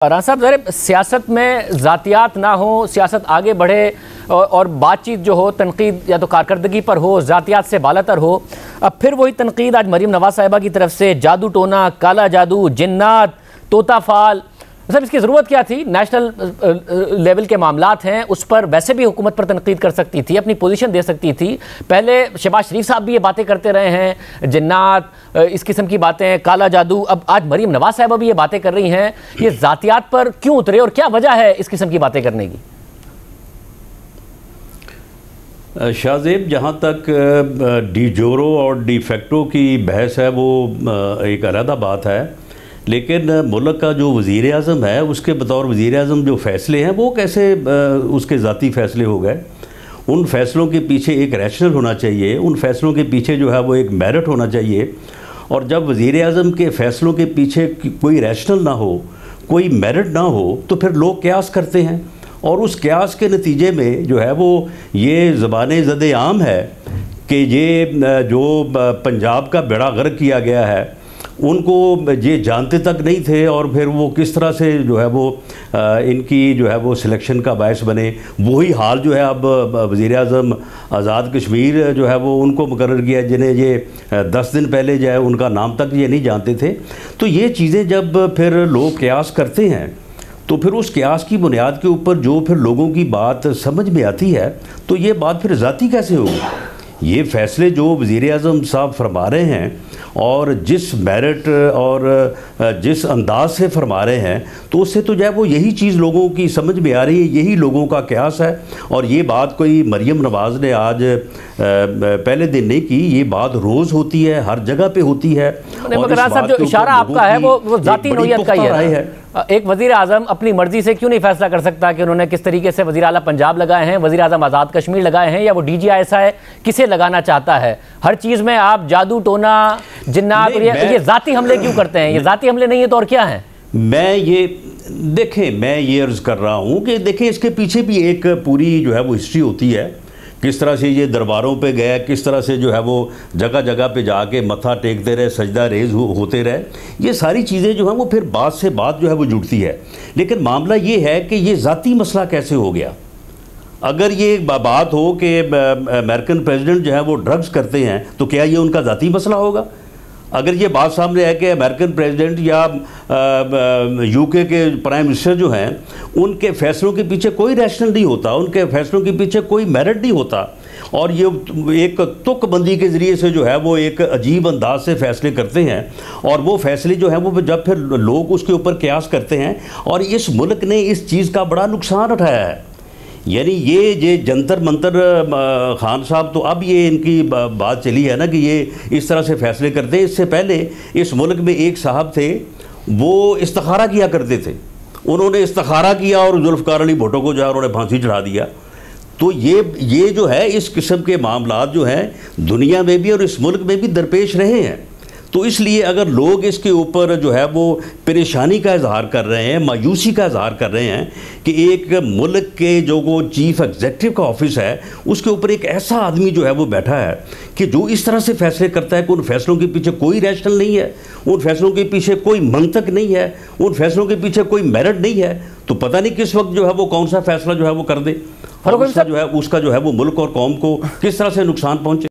राना साहब, ज़रा सियासत में ज़ातियात ना हो, सियासत आगे बढ़े और बातचीत जो हो तनकीद या तो कारकर्दगी पर हो, ज़ातियात से बालातर हो। अब फिर वही तनकीद आज मरीम नवाज साहिबा की तरफ से, जादू टोना, काला जादू, जिन्नात, तोता फाल। मतलब इसकी ज़रूरत क्या थी? नेशनल लेवल के मामलात हैं, उस पर वैसे भी हुकूमत पर तनकीद कर सकती थी, अपनी पोजीशन दे सकती थी। पहले शहबाज शरीफ साहब भी ये बातें करते रहे हैं, जिन्नात, इस किस्म की बातें, काला जादू। अब आज मरीम नवाज साहिबा भी ये बातें कर रही हैं। ये ज़ातियात पर क्यों उतरे और क्या वजह है इस किस्म की बातें करने की? शाहजेब, जहाँ तक डी जोरो और डी फैक्टो की बहस है वो एक अलग बात है, लेकिन मुल्क का जो वज़ीर आज़म है उसके बतौर वज़ीर आज़म जो फ़ैसले हैं वो कैसे उसके ज़ाती फ़ैसले हो गए। उन फ़ैसलों के पीछे एक रैशनल होना चाहिए, उन फ़ैसलों के पीछे जो है वो एक मेरिट होना चाहिए। और जब वज़ीर आज़म के फ़ैसलों के पीछे कोई रैशनल ना हो, कोई मेरिट ना हो, तो फिर लोग क़यास करते हैं और उस क़यास के नतीजे में जो है वो ये ज़बान ज़द आम है कि ये जो पंजाब का बेड़ा गर्क किया गया है उनको ये जानते तक नहीं थे, और फिर वो किस तरह से जो है वो इनकी जो है वो सिलेक्शन का बायस बने। वही हाल जो है अब वज़ीर आज़म आज़ाद कश्मीर जो है वो उनको मुकर्रर किया, जिन्हें ये 10 दिन पहले जो है उनका नाम तक ये नहीं जानते थे। तो ये चीज़ें जब फिर लोग क़यास करते हैं तो फिर उस क़यास की बुनियाद के ऊपर जो फिर लोगों की बात समझ में आती है, तो ये बात फिर ज़ाती कैसे होगी। ये फ़ैसले जो वज़ीर आज़म साहब फरमा रहे हैं और जिस मेरिट और जिस अंदाज से फरमा रहे हैं, तो उससे तो जो है वो यही चीज़ लोगों की समझ में आ रही है, यही लोगों का क़यास है। और ये बात कोई मरीम नवाज़ ने आज पहले दिन नहीं की, ये बात रोज़ होती है, हर जगह पे होती है। मगर साहब, जो इशारा आपका है वो ज़ाती नौइयत का ही है। एक वज़ीर आज़म अपनी मर्जी से क्यों नहीं फैसला कर सकता कि उन्होंने किस तरीके से वज़ीर आला पंजाब लगाए हैं, वज़ीर आज़म आज़ाद कश्मीर लगाए हैं, या वो DGI किसे लगाना चाहता है? हर चीज़ में आप जादू टोना, जिन्नात, ये ज़ाती हमले क्यों करते हैं? ये ज़ाती हमले नहीं है तो और क्या है? मैं ये अर्ज़ कर रहा हूँ कि देखें, इसके पीछे भी एक पूरी जो है वो हिस्ट्री होती है। किस तरह से ये दरबारों पे गए, किस तरह से जो है वो जगह जगह पे जाके मत्था टेकते रहे, सजदा रेज होते रहे। ये सारी चीज़ें जो हैं वो फिर बात से बात जो है वो जुड़ती है। लेकिन मामला ये है कि ये ज़ाती मसला कैसे हो गया। अगर ये बात हो कि अमेरिकन प्रेसिडेंट जो है वो ड्रग्स करते हैं, तो क्या ये उनका ज़ाती मसला होगा? अगर ये बात सामने है कि अमेरिकन प्रेसिडेंट या UK के प्राइम मिनिस्टर जो हैं उनके फ़ैसलों के पीछे कोई रैशनल नहीं होता, उनके फ़ैसलों के पीछे कोई मेरिट नहीं होता, और ये एक तुकबंदी के ज़रिए से जो है वो एक अजीब अंदाज से फ़ैसले करते हैं, और वो फ़ैसले जो हैं वो जब फिर लोग उसके ऊपर क़यास करते हैं, और इस मुल्क ने इस चीज़ का बड़ा नुकसान उठाया है। यानी ये जंतर मंतर खान साहब, तो अब ये इनकी बात चली है ना कि ये इस तरह से फ़ैसले करते हैं। इससे पहले इस मुल्क में एक साहब थे, वो इस्तिखारा किया करते थे, उन्होंने इस्तिखारा किया और जुल्फ़िकार अली भुट्टो को जो है उन्होंने फांसी चढ़ा दिया। तो ये जो है इस किस्म के मामलात जो हैं दुनिया में भी और इस मुल्क में भी दरपेश रहे हैं। तो इसलिए अगर लोग इसके ऊपर जो है वो परेशानी का इजहार कर रहे हैं, मायूसी का इजहार कर रहे हैं कि एक मुल्क के जो वो चीफ़ एग्जेक्टिव का ऑफिस है उसके ऊपर एक ऐसा आदमी जो है वो बैठा है कि जो इस तरह से फैसले करता है कि उन फैसलों के पीछे कोई रैशनल नहीं है, उन फैसलों के पीछे कोई मंतक नहीं है, उन फैसलों के पीछे कोई मेरिट नहीं है, तो पता नहीं किस वक्त जो है वो कौन सा फैसला जो है वो कर दे, और उसका जो है वो मुल्क और कौम को किस तरह से नुकसान पहुँचे।